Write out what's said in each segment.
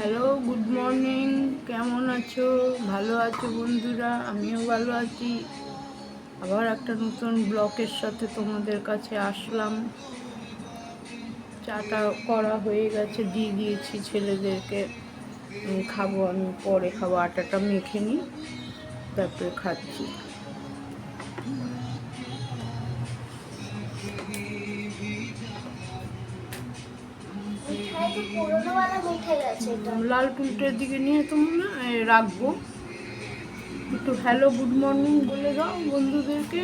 Hello, good morning. কেমন আছো? ভালো আছো বন্ধুরা? আমিও ভালো আছি। আবার একটা নতুন ব্লগের সাথে তোমাদের কাছে আসলাম। চাটা করা হয়ে গেছে, দিয়ে দিয়েছি ছেলেদেরকে। খাবো, আমি পরে খাবো। আটাটা মেখে নিই, তারপরে খাচ্ছি। লাল টুলটের দিকে নিয়ে তোমরা রাখবো। একটু হ্যালো গুড মর্নিং বলে দাও বন্ধুদেরকে।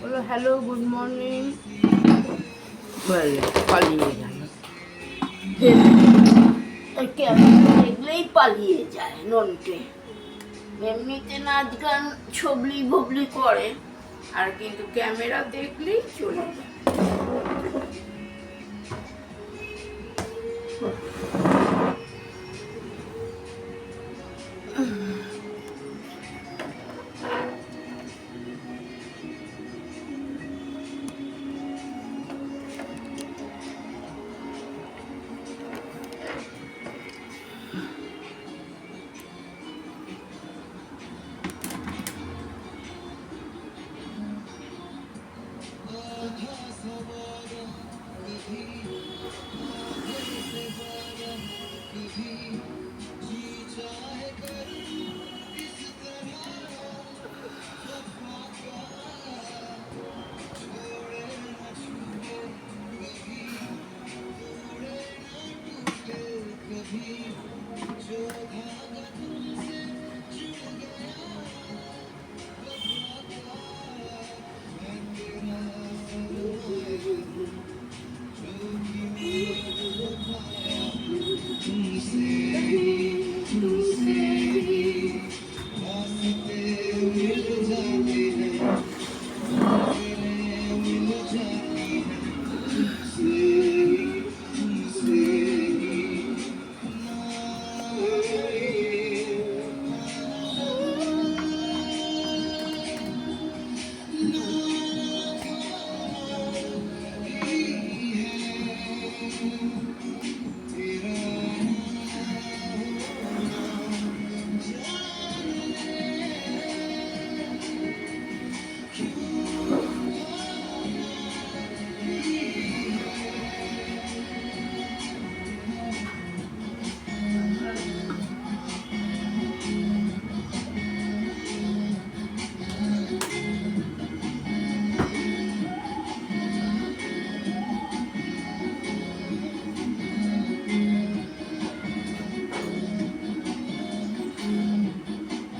বলো হ্যালো গুড মর্নিং। বলে পালিয়ে গেল। দেখলেই পালিয়ে যায় নন্টে। এমনিতে নাচ গান ছবলি ভবলি করে, আর কিন্তু ক্যামেরা দেখলেই চলে যায়।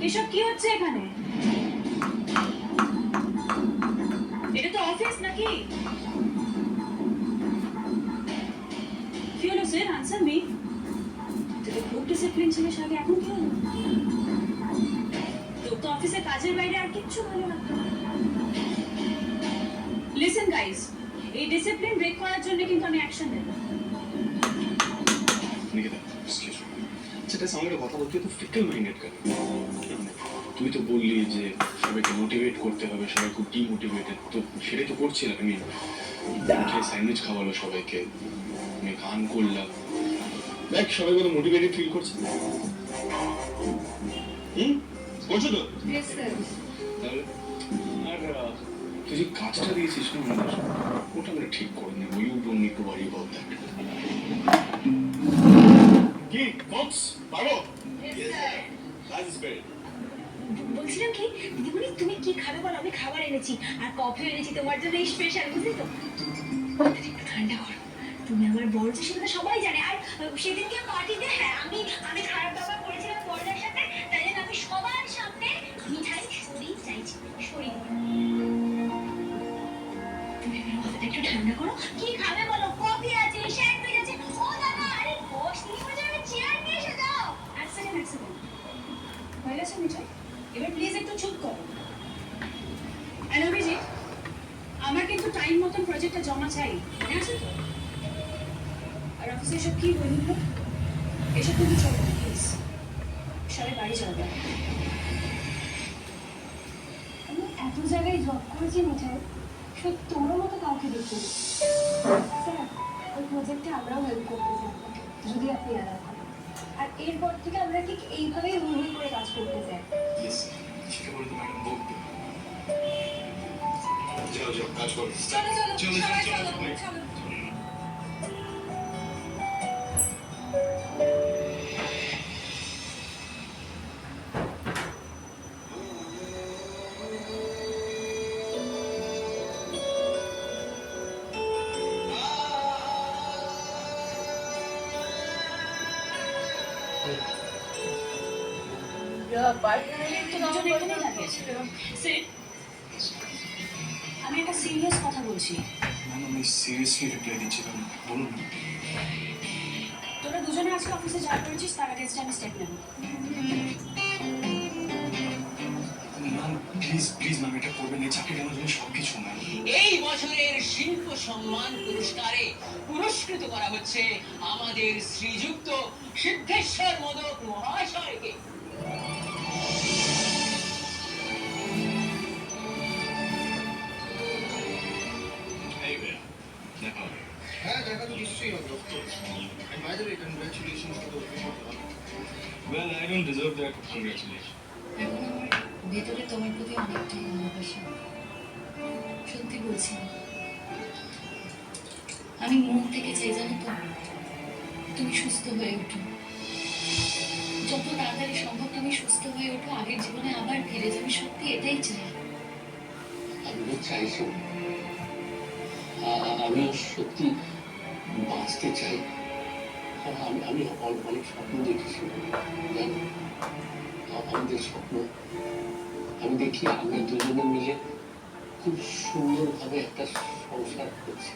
এসব কি হচ্ছে এখানে? এটা তো অফিস নাকি? কি হলো স্যার? Answer me. তুই তো খুব ডিসিপ্লিন ছিলিস আগে, এখন কি হলো? তোর তো অফিসে কাজের বাইরে আর কিচ্ছু ভালো লাগতো না। লিসেন গাইস, এই ডিসিপ্লিন ব্রেক করার জন্য কিন্তু আমি অ্যাকশন নেব। Nikita, excuse me. সেটা সঙ্গে কথা বলতে তো ফিকল মাইন্ডেড কেন? তুই তো বললি যে সবাইকে মোটিভেট করতে হবে, সবাই খুব ডিমোটিভেটেড, তো সেটাই তো করছিলাম। আমি স্যান্ডউইচ খাওয়ালো সবাইকে, আমি গান করলাম, দেখ সবাই বলে মোটিভেটেড ফিল করছে। করছো তো? তাহলে আর তুই যে কাজটা দিয়েছিস না, ওটা আমরা ঠিক করে নেবো। You don't need to worry about that. কি বক্স পারো? বলছিলাম কি দিদিমণি, তুমি কি খাবে বলো, আমি খাবার এনেছি আর কফি এনেছি তোমার জন্য স্পেশাল, বুঝলি তো? একটু ঠান্ডা করো। তুমি আমার বড় যে, সেটা সবাই জানে। আর সেদিনকে পার্টিতে হ্যাঁ আমি খারাপ ব্যবহার করেছিলাম বড়দের সাথে, তাই জন্য আমি সবার সামনে মিঠাই সরিয়ে চাইছি। সরিয়ে তুমি মাথাটা একটু ঠান্ডা করো। কি খাবে বলো? কফি আছে, স্যান্ডউইচ আছে। ও দাদা, আরে বস নিয়ে যাবে, চেয়ার নিয়ে এসে দাও। এক সেকেন্ড হয়ে গেছে মিঠাই, এবার প্লিজ একটু চুপ করো। আর অভিজিৎ, আমার কিন্তু টাইম মতন প্রজেক্টটা জমা চাই, মনে আছে তো? আর অফিসে এসব কি বললো, এসব কিন্তু চলো প্লিজ, সবাই বাড়ি যাবে। আমি এত জায়গায় জব করেছি মিঠাই, শুধু তোমার মতো কাউকে দেখিনি। স্যার, ওই প্রজেক্টে আমরাও হেল্প করতে চাই, যদি আপনি এলাকা। আর এরপর থেকে আমরা ঠিক এইভাবেই হুড় করে কাজ করতে চাই। ইয়েস, সেটা বলে তো ম্যাডাম বলবে। যাও যাও কাজ করো। চলো চলো চলো, সবাই চলো, চলো চলো। চলো। যা পায়খানা তো দুজন এখানেই দাঁড়িয়ে আছে। Sit. আমি একটা সিরিয়াস কথা বলছি। ম্যাম আমি সিরিয়াসলি রিপ্লাই দিচ্ছিলাম, বলুন না। তোরা দুজনে আজকে অফিসে যা করেছিস তার আগে আমি স্টেপ নেব। ম্যাম প্লিজ প্লিজ ম্যাম এটা করবেন না, চাকরিটা আমার জন্য সব কিছু ম্যাম। এই বছরের শিল্প সম্মান পুরস্কারে পুরস্কৃত করা হচ্ছে আমাদের শ্রীযুক্ত সিদ্ধেশ্বর মোদক মহাশয়কে। এই ভাইয়া, দেখা হবে। হ্যাঁ দেখা তো নিশ্চয়ই হবে of course and by the way congratulations for the office Well, I don't deserve that congratulations. এখন আমার ভেতরে তোমার প্রতি অনেকটাই ভালোবাসা। সত্যি বলছি, আমি মন থেকে চাই জানো তো, তুমি সুস্থ হয়ে ওঠো, যত তাড়াতাড়ি সম্ভব তুমি সুস্থ হয়ে ওঠো, আগের জীবনে আবার ফিরে যাবে। সত্যি এটাই চাই। আমি চাইছি, আমি সত্যি বাঁচতে চাই। আর আমি অনেক স্বপ্ন দেখেছি জানো, আমাদের স্বপ্ন। আমি দেখি আমরা দুজনে মিলে খুব সুন্দরভাবে একটা সংসার করছি।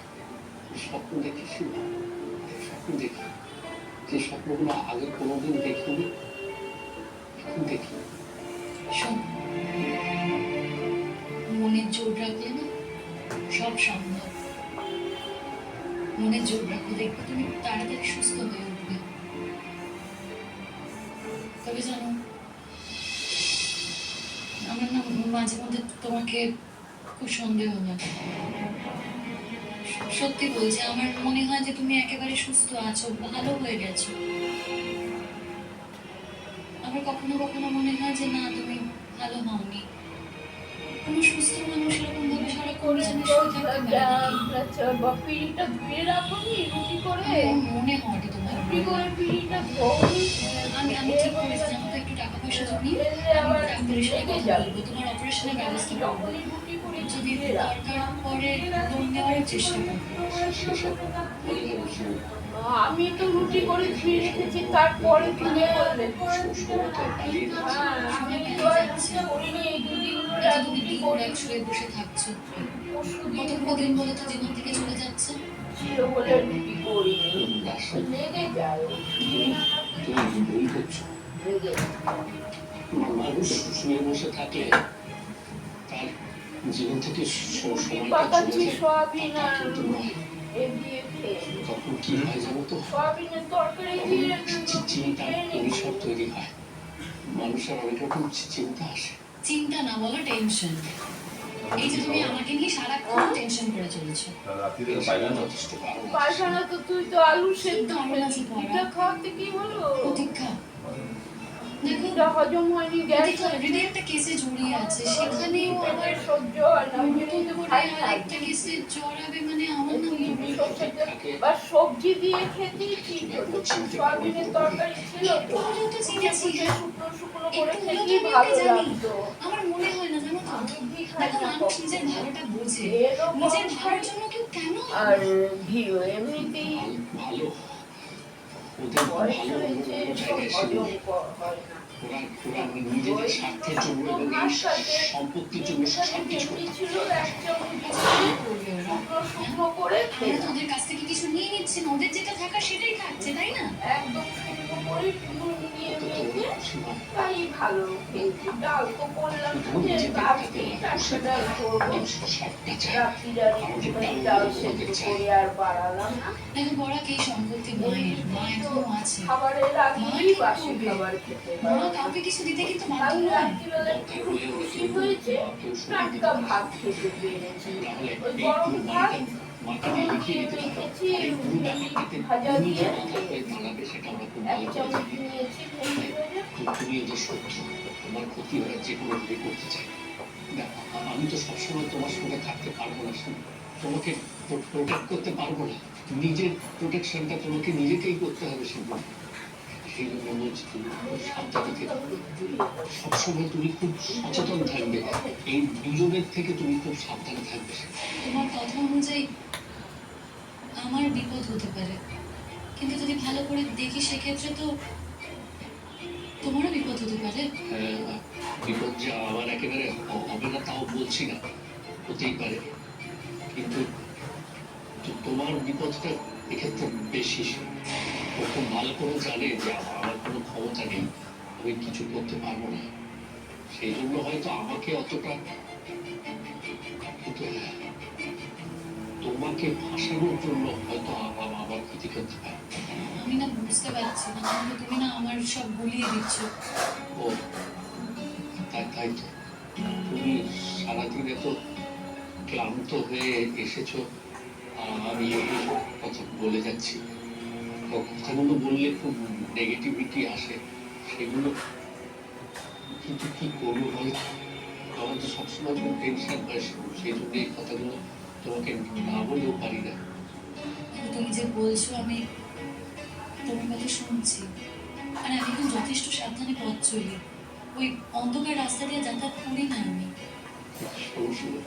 স্বপ্ন দেখেছি না, স্বপ্ন দেখি, যে স্বপ্নগুলো আগে কোনোদিন দেখিনি, এখন দেখি। শোন, মনের জোর রাখলে না সব সম্ভব। মনের জোর রাখো, দেখবে তুমি তাড়াতাড়ি সুস্থ হয়ে উঠবে। তবে জানো, আমার না মাঝে মধ্যে তোমাকে খুব সন্দেহ হয়। সত্যি বলছি, আমার মনে হয় যে তুমি একেবারে সুস্থ আছো, ভালো হয়ে গেছো। আবার কখনো কখনো মনে হয় যে না, তুমি ভালো হওনি। কোনো সুস্থ মানুষ এরকম ভাবে সারাক্ষণ বিছানায় শুয়ে থাকতে পারে নাকি? পিড়িটা ধুয়ে রাখুনি রুটি করে, আমার মনে হয়নি তোমার। রুটি করে পিড়িটা ধোনি। আমি ঠিক করেছি জানো তো, একটু টাকা পয়সা জমিয়ে আমি ডাক্তারের সাথে কথা বলবো, তোমার অপারেশনের ব্যবস্থা করবো। যখনই রুটি করে যদি দরকার পড়ে লোন নেওয়ার চেষ্টা করবো। সেসব বলে বসে আমি তো রুটি করে ধুয়ে রেখেছি, তারপরে তুমি বললে। সময় তো পালিয়ে যাচ্ছে। হ্যাঁ, আমি তো আর কিছু করিনি, এই দুদিন ধরে আর তুমি রুটি দিন করে রাত শুয়ে বসে থাকছো, পরশুদিন কতগুলো দিন বলে তো জীবন থেকে চলে যাচ্ছে। ছিল বলে রুটি করিনি। বাসায় লেগে যায়, তুমি ভুল করছো। লেগে যায়। মানুষ শুয়ে বসে থাকলে তার জীবন থেকে সময়টা পাকাচ্ছি চলে যায়। সয়াবিন তা আর কিন্তু নয়। এ দিয়ে খেয়ে। তখন কি হয় জানো তো, সয়াবিনের তরকারি দিয়ে চিন্তা খেয়ে নিই। পরিসর তৈরি হয়, মানুষের অনেক রকম চিন্তা আসে। চিন্তা না বলো, টেনশন। এই যে তুমি আমাকে নিয়ে সারাক্ষণ টেনশন করে চলেছো। যথেষ্ট কারণ আছে। পায়খানা তো তুই তো আলু সেদ্ধ কারণ আছে পড়া। এটা খাওয়াতে কি হলো? প্রতীক্ষা, দেখো এটা হজম হয়নি, গ্যাস প্রতীক্ষা অলরেডি একটা কেসে জড়িয়ে আছে, সেখানেও আবার সহ্য হয় না, ওই জন্যই নতুন তো করে খাই না। আরেকটা কেসে জড়াবে, মানে আমার না বা সবজি দিয়ে খেতেই ঠিক হতো, সয়াবিনের তরকারি ছিল তো, একটু তো চিনেছি, শুকনো শুকনো করে একটু হলেও তো খেতেই আমি ভালো ওকে জানি। লাগতো। আমার মনে হয় না জানো তো, আমি ঘি খাই দেখো না মানুষ কখনো। নিজের ভালোটা বোঝে, এরকম নিজের ভালোর জন্য কেউ কেন আর ঘিও এমনিতেই ভালো ওদের বয়স ভালো হয়েছে, অন্য সব জায়গায় ছিল। হজম হয় না। ওরা নিজেদের স্বার্থের জন্য এবং এই সম্পত্তির জন্য সবকিছু যেমনি ছিল এক চামচ করবে ওরা? শুকনো শুকনো করে আমরা খেতাম। তো ওদের কাছ থেকে কিছু নিয়ে নিচ্ছি না, ওদের যেটা থাকার সেটাই থাকছে, তাই না? একদম শুকনো করে নুন দিয়ে তো মেখে খুশি নয়। তাই ভালো খেয়েছি। ডাল তো করলাম না, যে আজকে একটা ডাল করবো, মানুষের সবটা চায়। রাত্রির আর একটুখানি ডাল সেদ্ধ করে আর বাড়ালাম না। দেখো বড়া কি সম্পত্তি মায়ের, মা এখনো আছে। খাবারের আগেই বাসি খাবার খেতে মা হয়। কাউকে কিছু দিতে কিন্তু বাধ্য নয়। দরকার হলে ওরা কি হয়েছে? কেউ সরিয়ে দিতে টাটকা পারে। ভাত খেতে পেরেছি। তাহলে ওই এই গরম পুরো ভাত বাড়িটা মাথা দিয়ে লিখিয়ে দিতে পারো। রেখেছি, আর এই পুরো ব্যাপারটাতে ভাজা তুমি যে দিয়ে মাথা হয়ে দাঁড়াবে সেটা আমরা খুব এক ভালো করে চামচ জানি। নিয়েছি ভেজে ভেজে। তুমি ওদের শত্রু, তোমার ক্ষতি ওরা যে কোনো ভাবে করতে চায়। দেখো, আমি তো সবসময় তোমার সঙ্গে থাকতে পারবো না, তোমাকে প্রোটেক্ট করতে পারবো না। নিজের প্রোটেকশনটা তোমাকে নিজেকেই করতে হবে সেগুলো। সেই জন্য বলছি তুমি খুব সাবধানে থেকো। সবসময় তুমি খুব সচেতন থাকবে। এই দুজনের থেকে তুমি খুব সাবধানে থাকবে। তোমার কথা অনুযায়ী আমার বিপদ হতে পারে, কিন্তু যদি ভালো করে দেখি সেক্ষেত্রে তো তোমারও বিপদ হতে পারে। হ্যাঁ, বিপদ যে আমার একেবারে হবে না তাও বলছি না, হতেই পারে, কিন্তু তোমার বিপদটা এক্ষেত্রে বেশি। ও খুব ভালো করে জানে যে আমার কোনো ক্ষমতা নেই, আমি কিছু করতে পারবো না। সেই জন্য হয়তো আমাকে অতটা, কিন্তু হ্যাঁ, তোমাকে ফাঁসানোর জন্য হয়তো আমার ক্ষতি করতে পারে। আমি না বুঝতে পারছি না, কিন্তু তুমি না আমার সব গুলিয়ে দিচ্ছ। ও তাই তো, তুমি সারাদিন এত ক্লান্ত হয়ে এসেছো, আমি এই কথা বলে যাচ্ছি। কথাগুলো বললে খুব নেগেটিভিটি আসে, সেগুলো কিন্তু কি করবো বলো? আমার তো সবসময় খুব টেনশন হয়, সেই জন্য এই কথাগুলো তোমাকে না বলেও পারি না। তুমি যে বলছো আমি তোমার কথা শুনছি, আর আমি এখন যথেষ্ট সাবধানে পথ চলি। ওই অন্ধকার রাস্তা দিয়ে যাতায়াত করি না আমি। শোনো,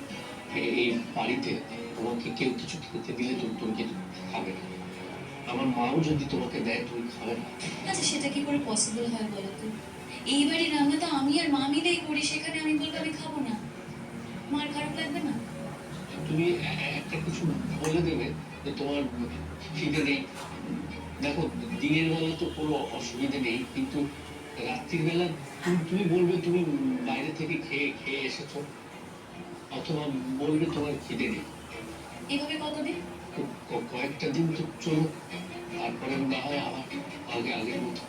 এই বাড়িতে তোমাকে কেউ কিছু খেতে দিলে তুমি কিছু খাবে না। আমার মাও যদি তোমাকে দেয় তুমি খাবে না। আচ্ছা, সেটা কি করে পসিবল হয় বলো তো? এই বাড়ির রান্না তো আমি আর মা মিলেই করি, সেখানে আমি বলবো আমি খাবো না, মার খারাপ লাগবে না? তুমি একটা কিছু বলে দেবে যে তোমার খিদে নেই। দেখো, দিনের বেলা তো কোনো অসুবিধা নেই, কিন্তু রাত্রির বেলা তুমি বলবে তুমি বাইরে থেকে খেয়ে এসেছো, অথবা বলবে তোমার খিদে নেই। এভাবে কতদিন? কয়েকটা দিন তো চলো, তারপরে না হয় আবার আগের মতো।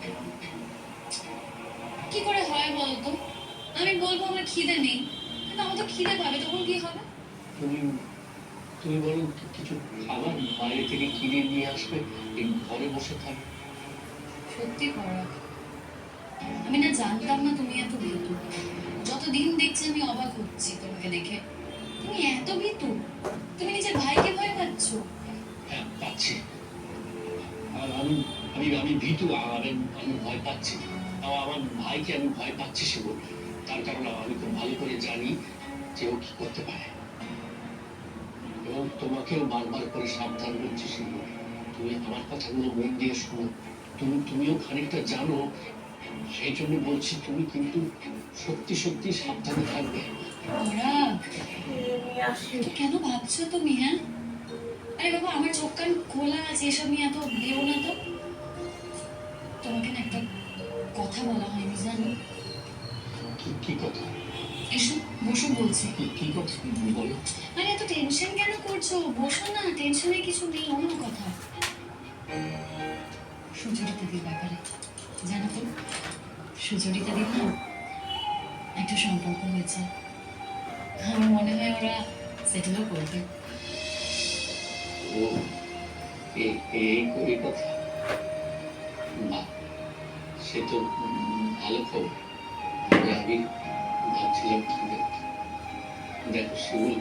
কি করে হয় বলো তো? আমি বলবো আমার খিদে নেই, কিন্তু আমার তো খিদে পাবে, তখন কি হবে? তুমি তুমি বলো কিছু খাবার বাইরে থেকে কিনে নিয়ে আসবে, এই ঘরে বসে থাকবে। সত্যি পরাগ, আমি না জানতাম না তুমি এত ভীতু। যতদিন দেখছি আমি অবাক হচ্ছি তোমাকে দেখে। তুমি এত ভীতু? তুমি নিজের ভাইকে ভয় পাচ্ছ? হ্যাঁ, পাচ্ছি। আর আমি ভীতু, আমি ভয় পাচ্ছি। আমার ভাইকে আমি ভয় পাচ্ছি সেগুলো, তার কারণ আমি খুব ভালো করে জানি যে ও কি করতে পারে, এবং তোমাকেও বারবার করে সাবধান করছি সেগুলো। তুমি আমার কথাগুলো মন দিয়ে শোনো। তুমিও খানিকটা জানো, সেই জন্য বলছি তুমি কিন্তু সত্যি সাবধানে থাকবে। পরাগ, নিয়ে আসি। তো কেন ভাবছো তুমি? হ্যাঁ, আরে বাবা, আমার চোখ কান খোলা আছে, এসব নিয়ে এত ভেবো না তো। তোমাকে না একটা কথা বলা হয়নি জানো? কি কথা? এসো বসো বলছি। কি কথা বলো? আরে এত টেনশন কেন করছো? বসো না, টেনশনের কিছু নেই, অন্য কথা। সুচরিতা দিদির ব্যাপারে জানো তো, সুচরিতা দিদি না একটা সম্পর্ক হয়েছে, আমার মনে হয় ওরা সেটেলও করবে। ও এই কথা, বাহ, সে তো ভালো খবর। আমি ভাবছিলাম কি দেখো শিমুল,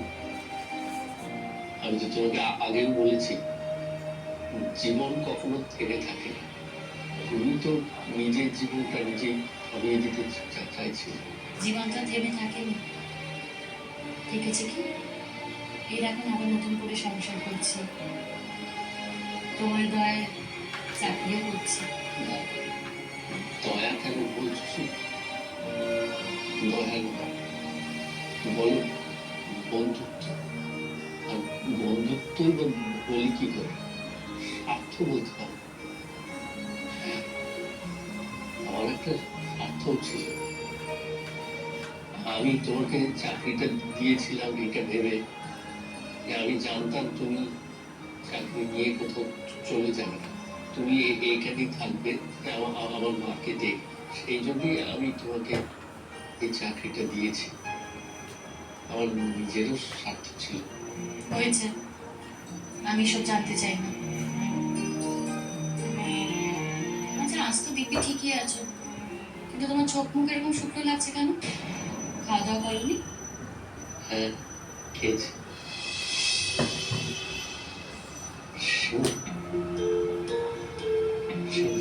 আমি তো তোমাকে আগেও বলেছি, জীবন কখনো থেমে থাকে না। তুমি তো নিজের জীবনটা নিজেই থামিয়ে দিতে চাইছি। জীবনটা থেমে থাকেনি, ঠিক আছে কি? এর এখন আবার নতুন করে সংসার করছি, তোমার দয়ায় চাকরিও করছি। দয়া কেন বলছি? দয়া বলো বন্ধুত্ব, আর বন্ধুত্বই বা বলি কি করে, স্বার্থ বলতে পারো। হ্যাঁ, আমার একটা স্বার্থ ছিল। আমি তোমাকে চাকরিটা দিয়েছিলাম এটা ভেবে যে আমি জানতাম তুমি চাকরি নিয়ে কোথাও চলে যাবে না, তুমি এখানেই থাকবে, আমার মাকে দেখ সেই জন্যই আমি তোমাকে এই চাকরিটা দিয়েছি। আমার নিজেরও স্বার্থ ছিল। হয়েছে, আমি সব জানতে চাই না। আচ্ছা, আজ তো দিব্যি ঠিকই আছো, কিন্তু তোমার চোখ মুখ এরকম শুকনো লাগছে কেন? খাওয়া দাওয়া করনি? হ্যাঁ, খেয়েছি। শুধু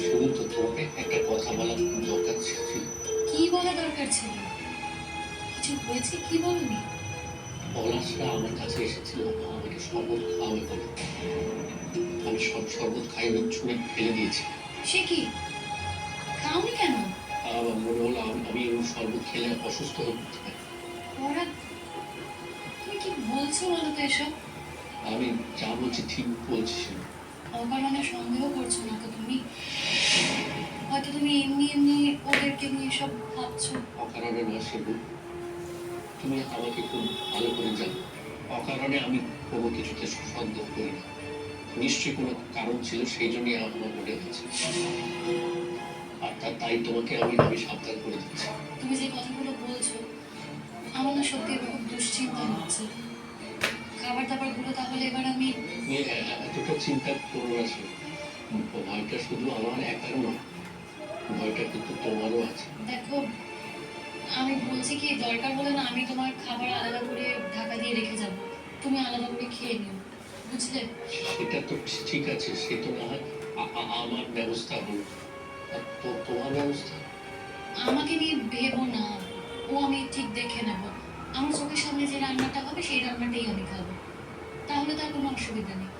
শুধু তো তোমাকে একটা কথা বলার দরকার ছিল। কি বলা দরকার ছিল? কিছু হয়েছে কি বলনি? পলাশরা আমার কাছে এসেছিল আমাকে শরবত খাওয়াবে বলে। আমি সব শরবত খাইনি, ছুঁড়ে ফেলে দিয়েছি। সে কি, খাওনি কেন? আমার মনে হলো আমি ওই শরবত খেলে অসুস্থ হয়ে পড়তে পারি। ওরা, তুমি কি বলছো বলো তো এসব? আমি যা বলছি ঠিক বলছি। অকারণে সন্দেহ করছো না তো তুমি? হয়তো তুমি এমনি এমনি ওদেরকে নিয়ে সব ভাবছো। অকারণে নয় সেবু, তুমি আমাকে খুব ভালো করে জানো। অকারণে আমি কোনো কিছুতে সন্দেহ করি না। নিশ্চয়ই কোনো কারণ ছিল, সেই জন্যই আমার মনে হয়েছে। আর তাই তোমাকে আমি সাবধান করে দিচ্ছি। তুমি যে কথাগুলো বলছো, আমার না সত্যি এবার খুব দুশ্চিন্তা হচ্ছে। খাবার দাবার গুলো তাহলে এবার আমি... তুমি এতটা চিন্তা করো না সেবু। ভয়টা শুধু আমার একার নয়, ভয়টা কিন্তু তোমারও আছে। দেখো, আমি বলছি কি, দরকার হলে না আমি তোমার খাবার আলাদা করে ঢাকা দিয়ে রেখে যাব, তুমি আলাদা করে খেয়ে নিও, বুঝলে? সেটা তো ঠিক আছে, সে তো না হয় আমার ব্যবস্থা হলো। আর তোমার ব্যবস্থা? আমাকে নিয়ে ভেবো না, ও আমি ঠিক দেখে নেব। আমার চোখের সামনে যে রান্নাটা হবে সেই রান্নাটাই আমি খাবো, তাহলে তার কোনো অসুবিধা নেই।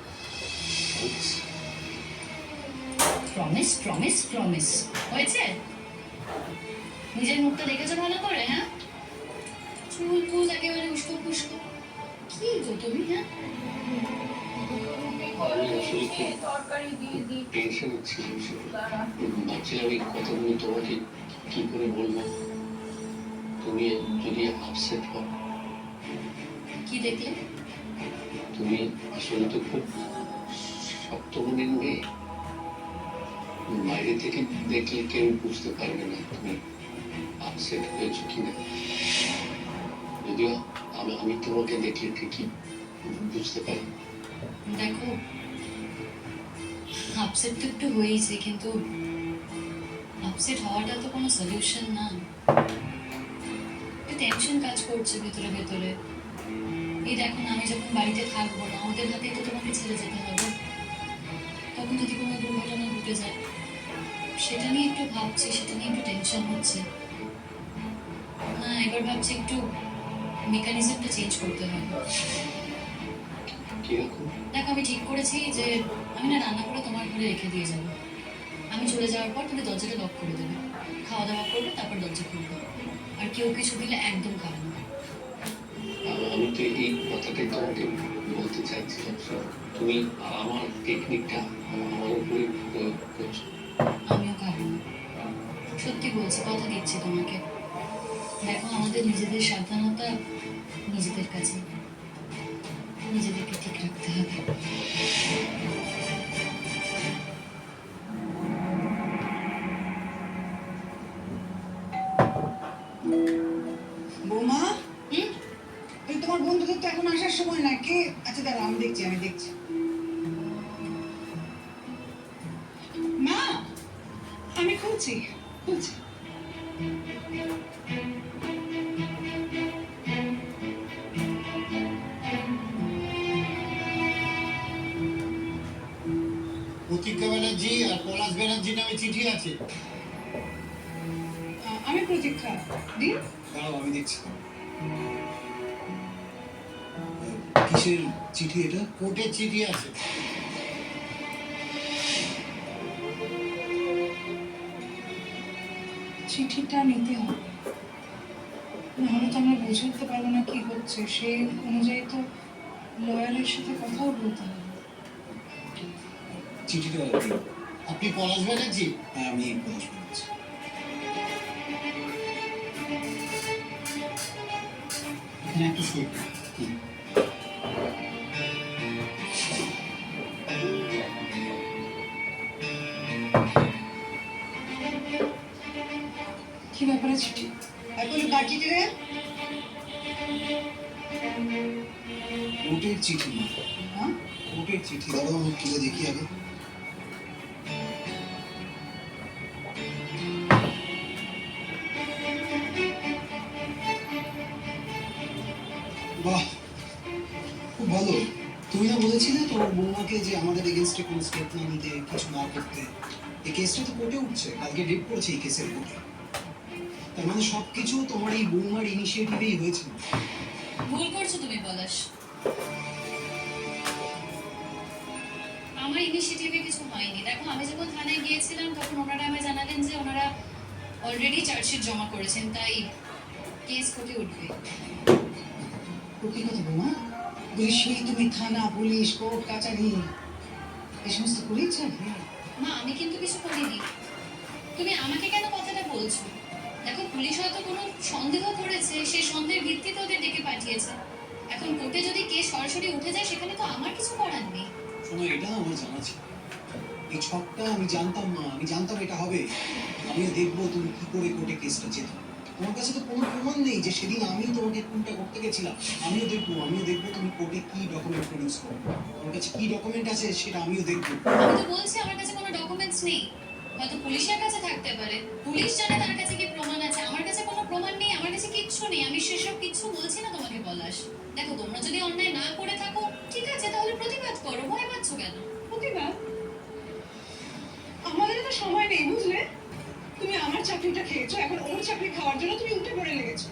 Promise promise promise. হয়েছে? নিজের মুখটা দেখেছো ভালো করে? হ্যাঁ, চুল ফুল একেবারে উস্কো পুস্কো। কি গো তুমি? হ্যাঁ, আমি আসলে খুব তরকারি দিয়ে দিই। টেনশন ছিল, ভাবছিলাম এই কথাগুলো তোমাকে কি করে বলবো। তুমি যদি আপসেট হও। কি দেখলে? তুমি আসলে তো খুব শক্ত মনের মেয়ে। বাইরে থেকে দেখলে কেউ বুঝতে পারবে না তুমি আপসেট হয়েছো কিনা। যদিও আমি তোমাকে দেখলে ঠিকই বুঝতে পারি। দেখো, আপসেট তো একটু হয়েছে, কিন্তু আপসেট হওয়াটা তো কোনো সলিউশন না। একটু টেনশন কাজ করছে ভেতরে ভেতরে। এই দেখো না, আমি যখন বাড়িতে থাকবো না, ওদের হাতেই তো তোমাকে ছেড়ে যেতে হবে। তখন যদি কোনো দুর্ঘটনা ঘটে যায়, সেটা নিয়ে একটু ভাবছি, সেটা নিয়ে একটু টেনশন হচ্ছে। না, এবার ভাবছি একটু মেকানিজমটা চেঞ্জ করতে হবে। কিরকম? দেখো, আমি ঠিক করেছি যে আমি না রান্না করে তোমার ঘরে রেখে দিয়ে যাবো। আমি চলে যাওয়ার পর তুমি দরজাটা লক করে দেবে, খাওয়া দাওয়া করবে, তারপর দরজা খুলবে। আর কেউ কিছু দিলে একদম খাবে না। আমি তো এই কথাটাই তোমাকে বলতে চাইছিলাম। তুমি আমার টেকনিকটা আমার উপরে প্রয়োগ করছো। আমিও খাবো না, সত্যি বলছি, কথা দিচ্ছি তোমাকে। দেখো, আমাদের নিজেদের সাবধানতা নিজেদের কাছে, নিজেদেরকে ঠিক রাখতে হবে। বৌমা, হুম? তুই তোমার বন্ধুদের তো এখন আসার সময় না। কে? আচ্ছা দাঁড়া, আমি দেখছি। মা, আমি খুলছি। প্রতীক্ষা ব্যানার্জি আর পলাশ ব্যানার্জি নামে চিঠি আছে। আমি প্রতীক্ষা। দিন। দাঁড়াও, আমি দেখছি। কিসের চিঠি এটা? কোর্টের চিঠি আছে। চিঠিটা নিতে হবে, নাহলে তো আমরা বুঝে উঠতে পারবো না কি হচ্ছে। সেই অনুযায়ী তো লয়ারের সাথে কথাও বলতে হবে। চিঠিটা আপনি পলাশ ব্যানার্জি? হ্যাঁ, আমি পলাশ ব্যানার্জি। এখানে একটু সই করুন। কোর্টের চিঠি না, হ্যাঁ কোর্টের চিঠি দাঁড়াও আমি তুলে দেখি আগে। বাহ, খুব ভালো। তুমি না বলেছিলে তোমার বৌমাকে যে আমাদের এগেনস্টে কোনো স্টেপ না নিতে, কিছু না করতে? এই কেসটা তো কোর্টে উঠছে, কালকে ডেট পড়ছে এই কেসের কোর্টে। তার মানে সবকিছু তোমার এই বৌমার ইনিশিয়েটিভেই হয়েছে। ভুল করছো তুমি পলাশ। আমার ইনিশিয়েটিভে কিছু হয়নি। দেখো, আমি যখন থানায় গিয়েছিলাম তখন ওনারা আমায় জানালেন যে ওনারা অলরেডি চার্জশিট জমা করেছেন, তাই কেস কোর্টে উঠবে। সত্যি কথা বৌমা, বলছি তুমি থানা পুলিশ কোর্ট কাচারি এই সমস্ত করেছ? মা, আমি কিন্তু কিছু করিনি। তুমি আমাকে কেন কথাটা বলছো? দেখো, পুলিশ হয়তো কোনো সন্দেহ করেছে, সেই সন্দেহের ভিত্তিতে ওদের ডেকে পাঠিয়েছে। এখন কোর্টে যদি কেস সরাসরি উঠে যায় সেখানে তো আমার কিছু করার নেই। শোনো, এটা আমার জানা ছিল, এই ছকটা আমি জানতাম না, আমি জানতাম এটা হবে। আমিও দেখবো তুমি কি করে কোর্টে কেসটা যেত। তোমার কাছে তো কোনো প্রমাণ নেই যে সেদিন আমি তোমাকে কোনটা করতে গেছিলাম। আমিও দেখবো তুমি কোর্টে কি ডকুমেন্ট প্রডিউস করো। তোমার কাছে কি ডকুমেন্ট আছে সেটা আমিও দেখবো। আমি তো বলছি আমার কাছে কোনো ডকুমেন্টস নেই। হয়তো পুলিশের কাছে থাকতে পারে, পুলিশ জানে তার কাছে কি প্রমাণ আছে। আমার কাছে কোনো প্রমাণ নেই, আমার কাছে কিচ্ছু নেই। আমি সেসব কিচ্ছু বলছি না তোমাকে পলাশ। দেখো, তোমরা যদি অন্যায় না করে থাকো ঠিক আছে, তাহলে প্রতিবাদ করো। ভয় পাচ্ছ কেন? প্রতিবাদ? আমাদের তো সময় নেই বুঝলে। তুমি আমার চাকরিটা খেয়েছো, এখন ওর চাকরি খাওয়ার জন্য তুমি উঠে পড়ে লেগেছো।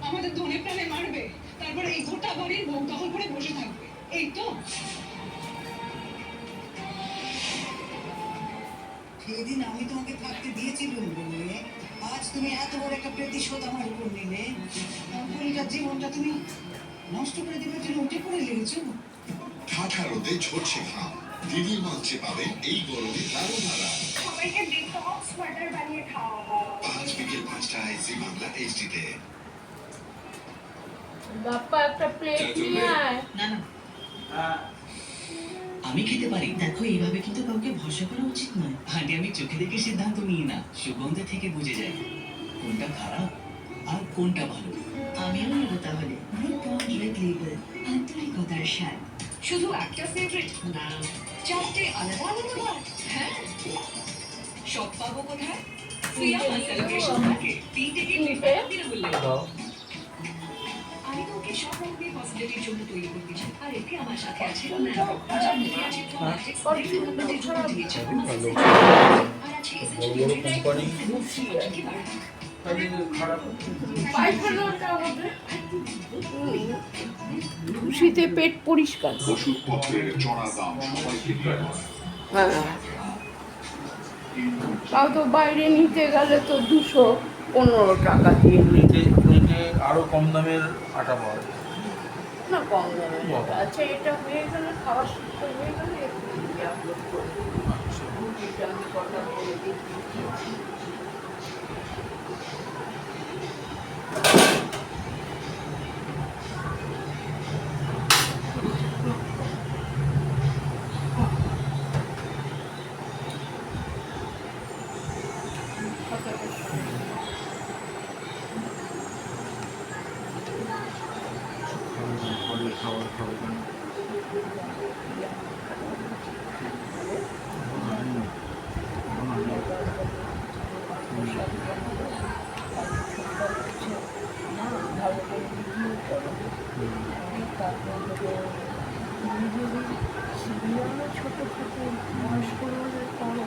আমাদের ধনে প্রাণে মারবে, তারপরে এই গোটা বাড়ির বউ দখল করে বসে থাকবে, এই তো? সেদিন আমি তোমাকে থাকতে দিয়েছিলাম বলে আজ তুমি এত বড় একটা প্রতিশোধ আমার উপর নিলে। পুরীটার জীবনটা তুমি নষ্ট করে দেবার জন্য উঠে পড়ে লেগেছো। ঠাঠা রোদে ঝরছে ঘাম, দিদির মঞ্চে পাবেন এই গরমে দারুণ আরাম। সবাইকে ডিটক্স ওয়াটার বানিয়ে খাওয়াবো। 5 বিকেল 5টায় জি বাংলা এইচডিতে। বাপ্পা একটা প্লেট নিয়ে আয়। না না, আমি খেতে পারি। দেখো, এইভাবে কিন্তু কাউকে ভরসা করা উচিত নয়। আন্টি, আমি চোখে দেখে সিদ্ধান্ত নিই না, সুগন্ধে থেকে বুঝে যাই কোনটা খারাপ আর কোনটা ভালো। আমিও নেব তাহলে রূপন রেড লেবেল, আন্তরিকতার স্বাদ। শুধু একটা ফেভারিট না, চারটে আলাদা আলাদা বার। হ্যাঁ, সব পাবো কোথায়? সিয়ামা সেলিব্রেশন থাকে 3 থেকে 3 বিনামূল্যে। আমি তো ওকে সব রকমের পসিবিলিটির জন্য তৈরি করতে চাই। আর এতে আমার সাথে আছে ন্যানো, যার মধ্যে আছে প্রোবায়োটিক্স, বিভিন্ন জন্য দিয়েছে। আর আছে এসেন্সিয়াল নিউট্রিয়েন্টস। পায়খানাটা হবে খুশিতে পেট পরিষ্কার। ওষুধপত্রের চড়া দাম সবাইকে দিতে হয়। হ্যাঁ, তাও তো বাইরে নিতে গেলে তো 215 টাকা দিয়ে নিতে। নিতে আরো কম দামের আটা পাওয়া যায়। না, কম দামে আচ্ছা, এটা হয়ে গেলে, খাওয়া সুস্থ হয়ে গেলে একটু আপলোড করে দিই। রুটিটা আমি কথা বলে দিই। খাবার খাওয়া সিরিয়ালে ছোটো ছোটো বয়স্ক রোগের করো,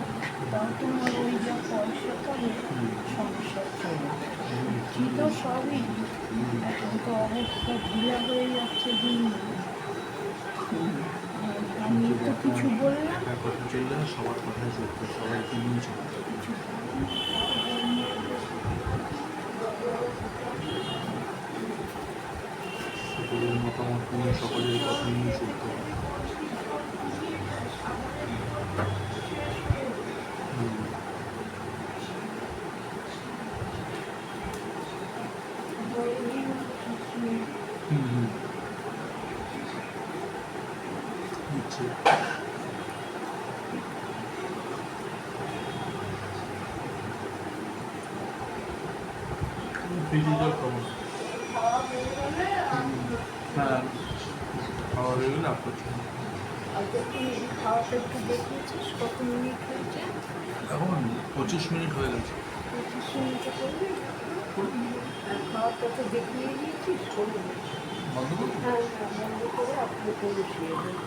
তাও তোমার ওই যা পয়সা করে সংসার চলে। কি তো সবই, এখন তো অবস্থা ঢিলা হয়ে যাচ্ছে দিন। আমি তো কিছু বললাম, কথা চললে না, সবার কথাই চলতো, সবাইকে নিয়ে চলতো। সকলের মতামত নিয়ে, সকলের কথা নিয়ে চলতে হবে। ফ্রিজে জল খাবো। হ্যাঁ, করলে আপলোড করবো। আর তুই খাওয়াটা একটু দেখিয়েছিস কত মিনিট হয়েছে? এখন 25 মিনিট হয়ে গেছে। 25 মিনিটে করবি? আর খাওয়াটা তো দেখিয়ে দিয়েছিস, করবি? বন্ধ করবো? হ্যাঁ হ্যাঁ, বন্ধ করে আপলোড করে শুয়ে দেবো।